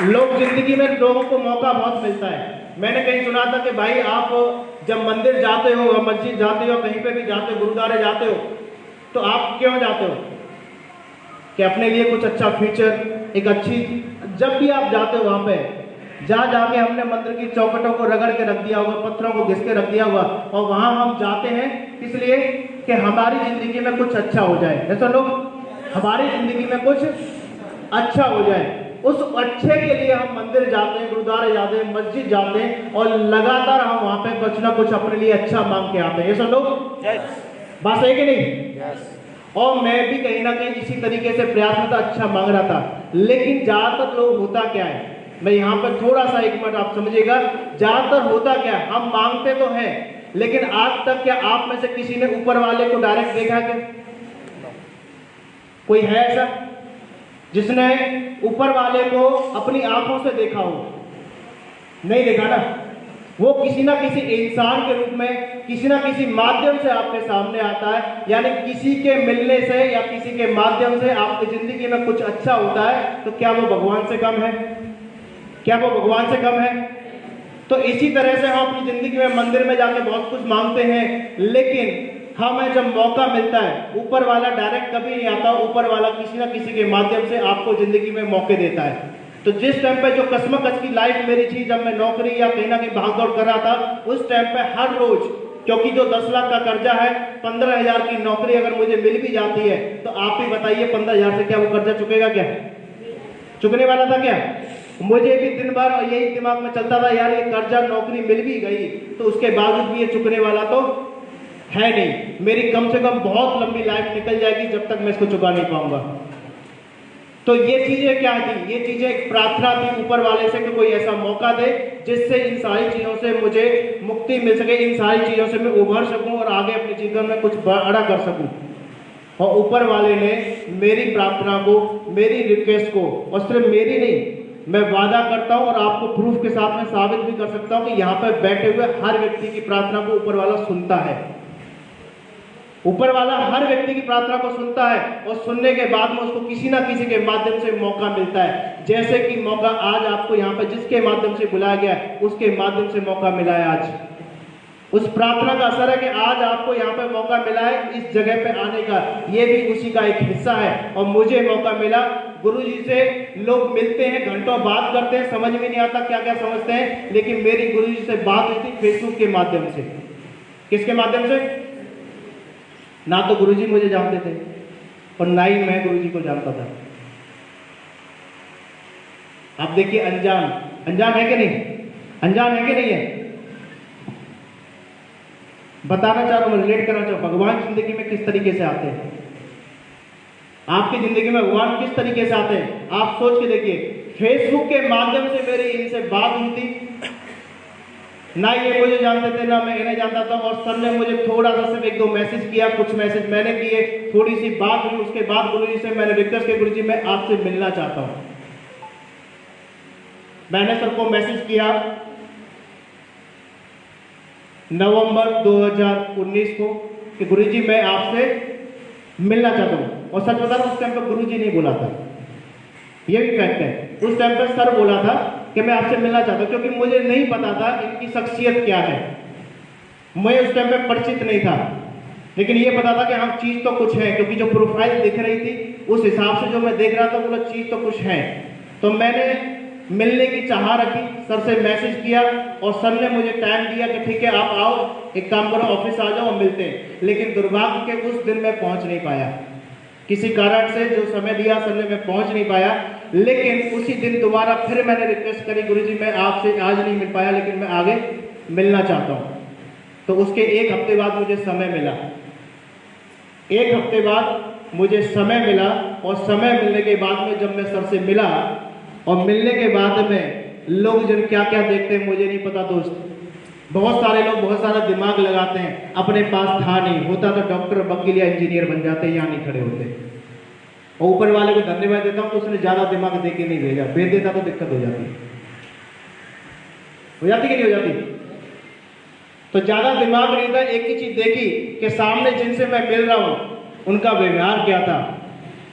लोग जिंदगी में लोगों को मौका बहुत मिलता है। मैंने कहीं सुना था कि भाई आप जब मंदिर जाते हो, मस्जिद जाते हो, कहीं पे भी जाते हो, गुरुद्वारे जाते हो, तो आप क्यों जाते हो? कि अपने लिए कुछ अच्छा फ्यूचर, एक अच्छी, जब भी आप जाते हो वहां पे जा जाके हमने मंदिर की चौखटों को रगड़ के रख दिया होगा, पत्थरों को घिस के रख दिया होगा, और वहां हम जाते हैं इसलिए कि हमारी जिंदगी में कुछ अच्छा हो जाए। ऐसा लोग, हमारी जिंदगी में कुछ अच्छा हो जाए, उस अच्छे के लिए हम मंदिर जाते हैं, गुरुद्वारे जाते हैं, मस्जिद जाते हैं, और लगातार हम वहां पे कुछ ना कुछ अपने लिए अच्छा मांग के आते हैं। ये सब लोग बात है कि नहीं? और मैं भी कहीं ना कहीं इसी तरीके से प्रयास में था, अच्छा मांग रहा था। लेकिन ज्यादातर लोग होता क्या है, मैं यहाँ पर थोड़ा सा एक मिनट आप समझिएगा, ज्यादातर होता क्या है, हम मांगते तो हैं, लेकिन आज तक क्या आप में से किसी ने ऊपर वाले को डायरेक्ट देखा क्या? कोई है ऐसा जिसने ऊपर वाले को अपनी आंखों से देखा हो? नहीं देखा ना। वो किसी ना किसी इंसान के रूप में, किसी ना किसी माध्यम से आपके सामने आता है, यानी किसी के मिलने से या किसी के माध्यम से आपकी जिंदगी में कुछ अच्छा होता है। तो क्या वो भगवान से कम है? क्या वो भगवान से कम है? तो इसी तरह से हम अपनी जिंदगी में मंदिर में जाके बहुत कुछ मांगते हैं, लेकिन हमें जब मौका मिलता है, ऊपर वाला डायरेक्ट कभी नहीं आता, ऊपर वाला किसी ना किसी के माध्यम से आपको जिंदगी में मौके देता है। तो जिस टाइम पे जो कसमकस की लाइफ मेरी थी, जब मैं नौकरी या कहीं ना कहीं भागदौड़ कर रहा था, उस टाइम पे हर रोज, क्योंकि जो 10 लाख का कर्जा है, 15,000 की नौकरी अगर मुझे मिल भी जाती है, तो आप ही बताइए 15,000 से क्या वो कर्जा चुकेगा? क्या चुकने वाला था? क्या मुझे भी दिन भर और यही दिमाग में चलता था, यार ये कर्जा, नौकरी मिल भी गई तो उसके बावजूद भी ये चुकने वाला तो है नहीं, मेरी कम से कम बहुत लंबी लाइफ निकल जाएगी जब तक मैं इसको चुका नहीं पाऊंगा। तो ये चीजें क्या थी? ये चीजें एक प्रार्थना थी ऊपर वाले से कि कोई ऐसा मौका दे जिससे इन सारी चीजों से मुझे मुक्ति मिल सके, इन सारी चीजों से मैं उभर सकूं और आगे अपने जीवन में कुछ बड़ा कर सकूं। और ऊपर वाले ने मेरी प्रार्थना को, मेरी रिक्वेस्ट को, और सिर्फ मेरी नहीं, मैं वादा करता हूं और आपको प्रूफ के साथ में साबित भी कर सकता हूं कि यहाँ पर बैठे हुए हर व्यक्ति की प्रार्थना को ऊपर वाला सुनता है। ऊपर वाला हर व्यक्ति की प्रार्थना को सुनता है, और सुनने के बाद में उसको किसी ना किसी के माध्यम से मौका मिलता है। जैसे कि मौका आज आपको यहाँ पर जिसके माध्यम से बुलाया गया है, उसके माध्यम से मौका मिला है। आज उस प्रार्थना का असर है कि आज आपको यहाँ पे मौका मिला है इस जगह पे आने का, ये भी उसी का एक हिस्सा है। और मुझे मौका मिला, गुरुजी से लोग मिलते हैं, घंटों बात करते हैं, समझ में नहीं आता क्या क्या समझते हैं, लेकिन मेरी गुरुजी से बात हुई थी फेसबुक के माध्यम से। किसके माध्यम से? ना तो गुरुजी मुझे जानते थे और ना ही मैं गुरुजी को जानता था। आप देखिए, अनजान, अनजान है कि नहीं? अनजान है कि नहीं है? बताना चाह रहा हूं, रिलेट करना चाहूं, भगवान जिंदगी में किस तरीके से आते हैं, आपकी जिंदगी में भगवान किस तरीके से आते हैं। आप सोच के देखिए, फेसबुक के माध्यम से मेरी इनसे बात हुई थी, ना ये मुझे जानते थे ना मैं इन्हें जानता था, और सर ने मुझे थोड़ा सा सिर्फ 1-2 मैसेज किया, कुछ मैसेज मैंने किए, थोड़ी सी बात हुई। उसके बाद गुरुजी से मैंने रिक्वेस्ट की, गुरुजी मैं आपसे मिलना चाहता हूं। मैंने सर को मैसेज किया नवंबर 2019 को कि गुरुजी मैं आपसे मिलना चाहता हूं। और सच बता रहा हूं, उस टाइम पर गुरुजी नहीं बोला था, ये भी फैक्ट है। उस टाइम पर सर बोला था कि मैं आपसे मिलना चाहता हूं, क्योंकि मुझे नहीं पता था इनकी शख्सियत क्या है, मैं उस टाइम पे परिचित नहीं था। लेकिन ये पता था कि हम चीज तो कुछ है, क्योंकि जो प्रोफाइल दिख रही थी उस हिसाब से जो मैं देख रहा था, वो चीज तो कुछ है। तो मैंने मिलने की चाह रखी, सर से मैसेज किया, और सर ने मुझे टाइम दिया कि ठीक है आप आओ, एक काम करो ऑफिस आ जाओ और मिलते हैं। लेकिन दुर्भाग्य के उस दिन मैं पहुंच नहीं पाया, किसी कारण से जो समय दिया सर ने मैं पहुंच नहीं पाया। लेकिन उसी दिन दोबारा फिर मैंने रिक्वेस्ट करी, गुरुजी मैं आपसे आज नहीं मिल पाया, लेकिन मैं आगे मिलना चाहता हूं। तो उसके 1 हफ्ते बाद मुझे समय मिला, 1 हफ्ते बाद मुझे समय मिला, और समय मिलने के बाद में जब मैं सर से मिला, और मिलने के बाद में लोग जन क्या क्या देखते हैं मुझे नहीं पता दोस्त। बहुत सारे लोग बहुत सारा दिमाग लगाते हैं, अपने पास था नहीं, होता तो डॉक्टर, वकील या इंजीनियर बन जाते, यहाँ नहीं खड़े होते। और ऊपर वाले को धन्यवाद देता हूँ तो उसने ज्यादा दिमाग दे के नहीं भेजा, भेज देता तो दिक्कत हो जाती कि नहीं हो जाती? तो ज्यादा दिमाग नहीं था, एक ही चीज देखी कि सामने जिनसे मैं मिल रहा हूं उनका व्यवहार क्या था,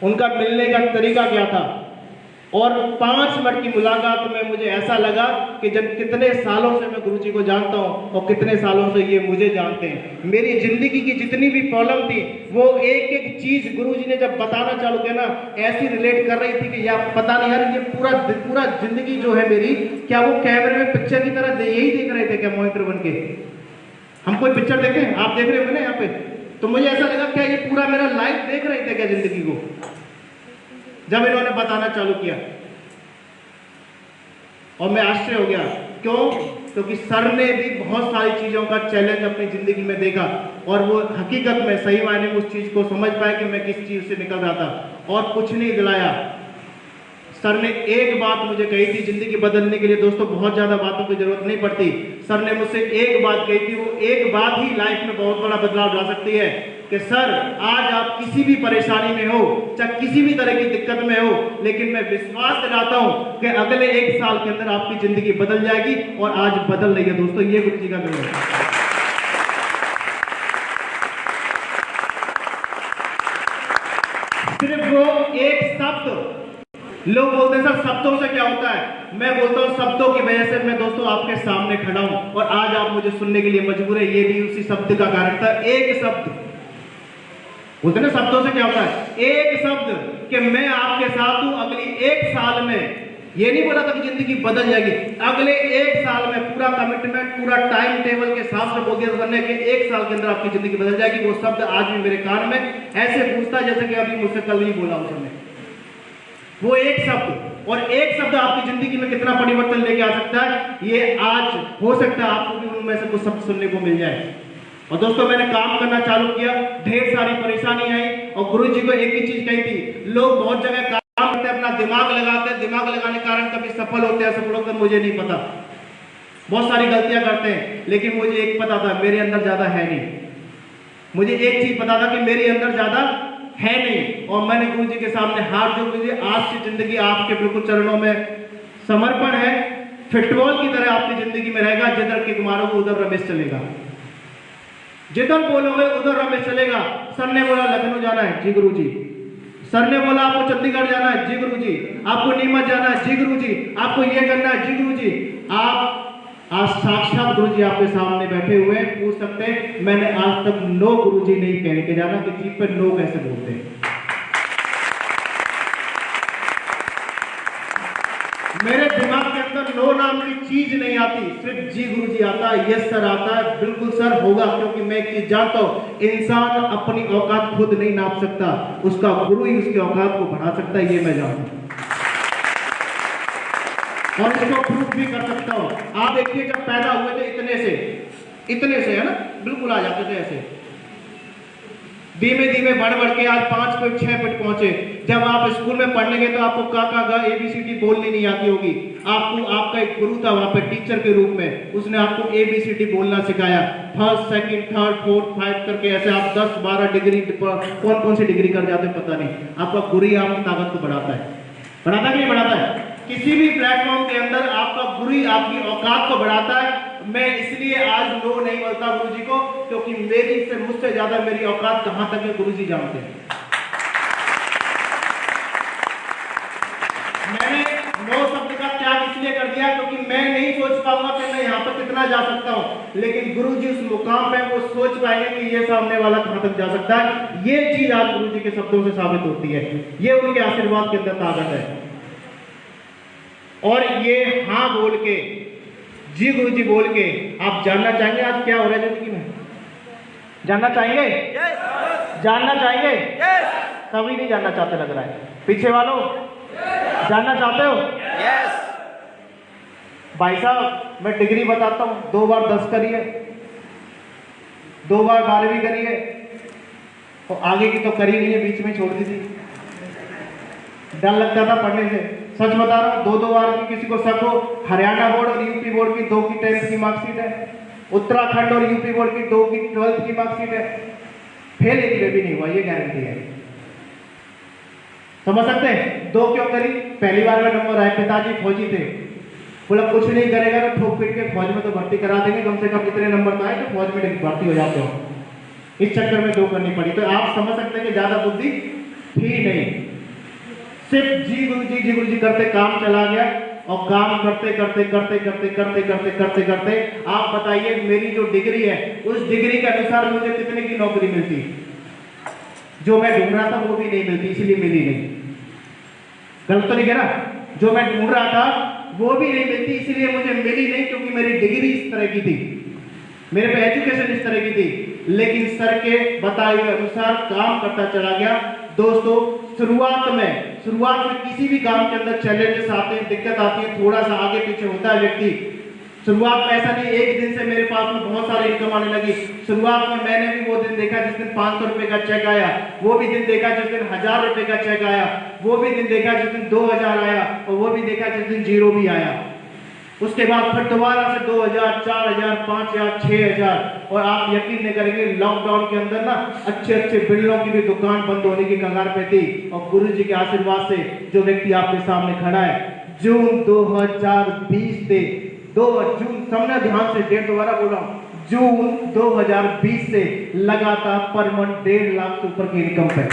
उनका मिलने का तरीका क्या था। और 5 मिनट की मुलाकात में मुझे ऐसा लगा कि जब कितने सालों से मैं गुरुजी को जानता हूँ और कितने सालों से ये मुझे जानते हैं। मेरी जिंदगी की जितनी भी प्रॉब्लम थी वो एक एक चीज गुरुजी ने जब बताना चालू किया ना, ऐसी रिलेट कर रही थी कि यार पता नहीं यार, ये पूरा जिंदगी जो है मेरी, क्या वो कैमरे में पिक्चर की तरह यही देख रहे थे क्या मॉनिटर बन के? हम कोई पिक्चर देखे, आप देख रहे हो ना यहाँ पे, तो मुझे ऐसा लगा क्या ये पूरा मेरा लाइफ देख रहे थे क्या जिंदगी को, जब इन्होंने बताना चालू किया। और मैं आश्चर्य हो गया। क्यों? क्योंकि सर ने भी बहुत सारी चीजों का चैलेंज अपनी जिंदगी में देखा और वो हकीकत में सही मायने में उस चीज को समझ पाए कि मैं किस चीज से निकल रहा था और कुछ नहीं दिलाया। सर ने एक बात मुझे कही थी जिंदगी बदलने के लिए। दोस्तों, बहुत ज्यादा बातों की जरूरत नहीं पड़ती। सर ने मुझसे एक बात कही थी, वो एक बात ही लाइफ में बहुत बड़ा बदलाव ला सकती है कि सर, आज आप किसी भी परेशानी में हो, चाहे किसी भी तरह की दिक्कत में हो, लेकिन मैं विश्वास दिलाता हूं कि अगले 1 साल के अंदर आपकी जिंदगी बदल जाएगी और आज बदल रही है। दोस्तों, ये गुरुजी का निर्णय है। सिर्फ वो एक शब्द, लोग बोलते हैं सर शब्दों से क्या होता है, मैं बोलता हूं शब्दों की वजह से मैं दोस्तों आपके सामने खड़ा हूं और आज आप मुझे सुनने के लिए मजबूर है। ये भी उसी शब्द का कारण था। एक शब्द, बोलते ना शब्दों से क्या होता है, एक शब्द कि मैं आपके साथ हूं अगली 1 साल में। ये नहीं बोला था कि जिंदगी बदल जाएगी, अगले 1 साल में पूरा कमिटमेंट, पूरा टाइम टेबल के हिसाब से बोल दिया करने के 1 साल के अंदर आपकी जिंदगी बदल जाएगी। वो शब्द आज भी मेरे कान में ऐसे पूछता है जैसे कि अभी मुझसे कल ही बोला उसने। वो एक शब्द, और एक शब्द आपकी जिंदगी में कितना परिवर्तन लेके आ सकता है, ये आज हो सकता है आपको भी उनमें से कुछ शब्द सुनने को मिल जाए। और दोस्तों, मैंने काम करना चालू किया, ढेर सारी परेशानी आई और गुरुजी को एक ही चीज कही थी। लोग बहुत जगह काम करते हैं, अपना दिमाग लगाते हैं, दिमाग लगाने के कारण कभी सफल होते हैं, असफल होते हैं, मुझे नहीं पता, बहुत सारी गलतियां करते हैं, लेकिन मुझे एक पता था, मेरे अंदर ज्यादा है नहीं। मुझे एक चीज पता था कि मेरे अंदर ज्यादा है नहीं। और मैंने गुरुजी के सामने हाथ जोड़ दिए, आज से जिंदगी आपके बिल्कुल चरणों में समर्पण है। फुटबॉल की तरह आपकी जिंदगी में रहेगा, जिधर किक मारोगे उधर रमेश चलेगा, जिधर बोलोगे उधर रमेश चलेगा। सर ने बोला लखनऊ जाना है, जी गुरुजी। सर ने बोला आपको चंडीगढ़ जाना है, जी गुरुजी। आपको नीमच जाना है, जी गुरुजी। आपको ये करना है, जी गुरुजी। आप आज साक्षात गुरुजी आपके सामने बैठे हुए हैं, पूछ सकते हैं मैंने आज तक नो गुरुजी नहीं कहने के जाना कि जीप पे नो कैसे बोलते हैं। मेरे दिमाग के अंदर नो नाम की चीज नहीं आती, सिर्फ जी गुरुजी आता है, यस सर आता है, बिल्कुल सर होगा। क्योंकि मैं एक चीज जानता हूं, इंसान अपनी औकात खुद नहीं नाप सकता, उसका गुरु ही उसकी औकात को बढ़ा सकता है, ये मैं जानता हूं और इसको प्रूफ भी कर सकता हूं। आप देखिए, जब पैदा हुए थे इतने से है ना, बिल्कुल आ जाते थे ऐसे, धीमे धीमे बढ़ बढ़ के आज 5 फीट 6 फीट पहुंचे। जब आप स्कूल में पढ़ने गए तो आपको का गा ABCD बोलनी नहीं आती होगी। आपको आपका एक गुरु था वहां पे टीचर के रूप में, उसने आपको ABCD बोलना सिखाया। 1st 2nd 3rd 4th 5 करके ऐसे आप 10 12 डिग्री, कौन कौन सी डिग्री कर जाते पता नहीं। आपका गुरु ही आपकी ताकत को बढ़ाता है, बढ़ाता कि नहीं बढ़ाता है? किसी भी प्लेटफॉर्म के अंदर आपका गुरु ही आपकी औकात को बढ़ाता है। मैं इसलिए आज नो नहीं बोलता गुरुजी को, क्योंकि मुझसे ज्यादा मेरी औकात कहां तक है गुरुजी जानते हैं। मैंने नो शब्द का त्याग इसलिए कर दिया क्योंकि मैं नहीं सोच पाऊंगा कि मैं यहाँ पर कितना जा सकता हूँ, लेकिन गुरुजी उस मुकाम पे वो सोच पाएंगे कि ये सामने वाला कहां तक जा सकता है। ये चीज आज गुरुजी के शब्दों से साबित होती है, ये उनके आशीर्वाद के अंदर ताकत है। और ये हाँ बोल के, जी गुरुजी बोल के आप जानना चाहेंगे आज क्या हो रहा है जिंदगी में? जानना चाहेंगे? जानना चाहेंगे? कभी नहीं जानना चाहते लग रहा है। पीछे वालों जानना चाहते हो? भाई साहब, मैं डिग्री बताता हूं, 2 बार 10 करी है, 2 बार 12वीं करी है और आगे की तो करी नहीं है, बीच में छोड़ दी थी। डर लगता था पढ़ने से, सच बता रहा हूँ। 2 बार की किसी को शक हो, हरियाणा बोर्ड और यूपी बोर्ड की 2 की 10th की मार्कशीट है, उत्तराखंड और यूपी बोर्ड की 2 की 12th की मार्कशीट है, फेल एक में भी नहीं हुआ, ये गारंटी है। समझ सकते हैं 2 क्यों करी? पहली बार में नंबर आए, पिताजी फौजी थे, बोला कुछ नहीं करेगा तो ठोक पीट के फौज में तो भर्ती करा देंगे, कम से कम इतने नंबर तो आए तो फौज में भर्ती हो जाते हो। इस चक्कर में 2 करनी पड़ी। तो आप समझ सकते हैं कि ज्यादा बुद्धि थी नहीं। सिर्फ जी गुरु जी करते काम चला गया, और काम करते करते करते करते करते करते करते करते आप बताइए मेरी जो डिग्री है उस डिग्री के अनुसार मुझे कितने की नौकरी मिलती? जो मैं ढूंढ रहा था वो भी नहीं मिलती, इसलिए मिली नहीं। गलत तो नहीं कह रहा? जो मैं ढूंढ रहा था वो भी नहीं मिलती, इसलिए मुझे मिली नहीं, क्योंकि मेरी डिग्री इस तरह की थी, मेरे पे एजुकेशन इस तरह की थी। लेकिन सर के बताए हुए अनुसार काम करता चला गया। दोस्तों, शुरुआत में किसी भी काम के अंदर चैलेंजेस आते हैं, दिक्कत आती है, थोड़ा सा आगे पीछे होता है व्यक्ति। शुरुआत में ऐसा नहीं एक दिन से मेरे पास में बहुत सारी इनकम आने लगी। शुरुआत में मैंने भी वो दिन देखा जिस दिन 500 रुपए का चेक आया, वो भी दिन देखा जिस दिन 1000 रुपए का चेक आया, वो भी दिन देखा जिस दिन 2000 आया, और वो भी देखा जिस दिन 0 भी आया। उसके बाद फिर दोबारा से 2000, 4000, 5000, 6000, और आप यकीन नहीं करेंगे लॉकडाउन के अंदर ना अच्छे अच्छे बिल्डरों की भी दुकान बंद होने की कगार पे थी। और गुरु जी के आशीर्वाद से जो व्यक्ति आपके सामने खड़ा है, जून 2020 से 2 जून, सामने ध्यान से डेट दोबारा बोल रहा हूं, जून 2020 से लगातार पर मंथ 1.5 लाख से ऊपर की इनकम पे।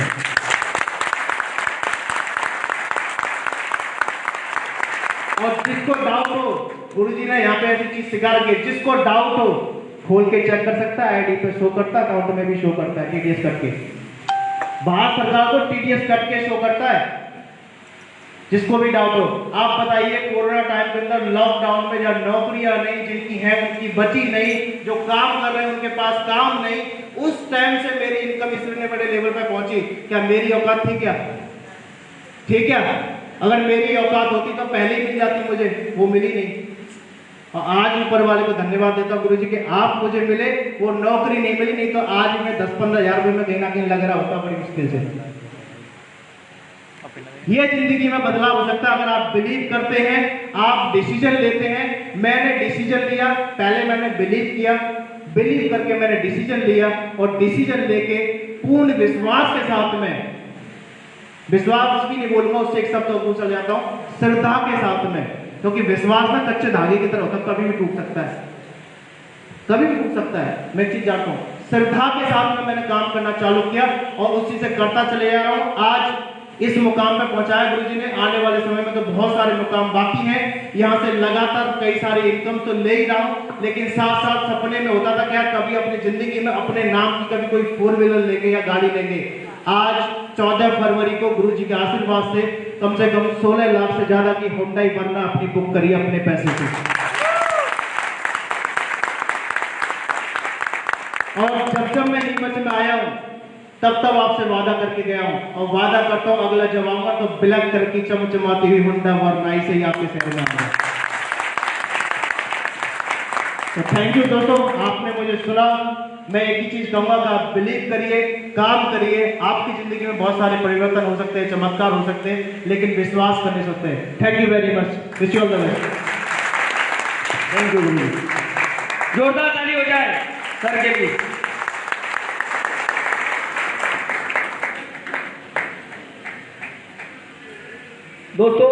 और जिसको डाउट हो, गुरुजी ने यहाँ पे ऐसी चीज सिखा रखी है, जिसको डाउट हो खोल के चेक कर सकता है, आईडी पे शो करता है, अकाउंट में भी शो करता है टीडीएस कट के। भारत सरकार को टीडीएस कट के शो करता है। जिसको भी डाउट हो, आप बताइए कोरोना टाइम के अंदर लॉकडाउन में जब नौकरियां नहीं, जिनकी है उनकी बची नहीं, जो काम कर रहे हैं उनके पास काम नहीं, उस टाइम से मेरी इनकम इतने बड़े लेवल पे पहुंची। क्या मेरी औकात थी? क्या ठीक है? अगर मेरी औकात होती तो पहले ही मिल जाती मुझे, वो मिली नहीं। और आज ऊपर वाले को धन्यवाद देता हूँ गुरुजी के आप मुझे मिले, वो नौकरी नहीं मिली, नहीं तो आज मैं 10-15 हजार रुपए में कहीं ना कहीं लग रहा होता बड़ी मुश्किल से। ये जिंदगी में बदलाव हो सकता है अगर आप बिलीव करते हैं, आप डिसीजन लेते हैं। मैंने डिसीजन लिया, पहले मैंने बिलीव किया, बिलीव करके मैंने डिसीजन लिया, और डिसीजन लेके पूर्ण विश्वास के साथ में, विश्वास भी नहीं बोलूंगा, उससे एक शब्द और पूछा जाता हूं, श्रद्धा के साथ में, क्योंकि विश्वास ना कच्चे धागे की तरह होता है, कभी भी टूट सकता है, कभी भी टूट सकता है। मैं चीज जानता हूं, श्रद्धा के साथ में मैंने काम करना चालू किया और उसी से करता चले जा रहा हूं। आज इस मुकाम पे पहुंचाया गुरुजी ने, आने वाले समय में तो बहुत सारे मुकाम बाकी हैं। यहाँ से लगातार कई सारी इनकम तो ले ही रहा हूँ, लेकिन साथ साथ सपने में होता था क्या कभी अपनी जिंदगी में अपने नाम की कभी कोई 4 व्हीलर लेंगे या गाड़ी लेंगे। आज 14 फरवरी को गुरुजी के आशीर्वाद से कम 16 लाख से ज्यादा की होंडा वरना अपनी बुक करी अपने पैसे से। और जब मैं नीमच में आया हूं तब आपसे वादा करके गया हूं, और वादा करता हूं अगला जब आऊंगा तो ब्लैक कलर की चमचमाती हुई होंडा वरना से ही आपके शहर में आऊंगा। तो थैंक यू दोस्तों, आपने मुझे सुना। मैं एक ही चीज कहूंगा कि आप बिलीव करिए, काम करिए। आपकी जिंदगी में बहुत सारे परिवर्तन हो सकते हैं, चमत्कार हो सकते हैं, लेकिन विश्वास करने सकते हैं। Thank you very much, wish you all the best. Thank you गुरु। जोरदार ताली हो जाए सर के लिए। दोस्तों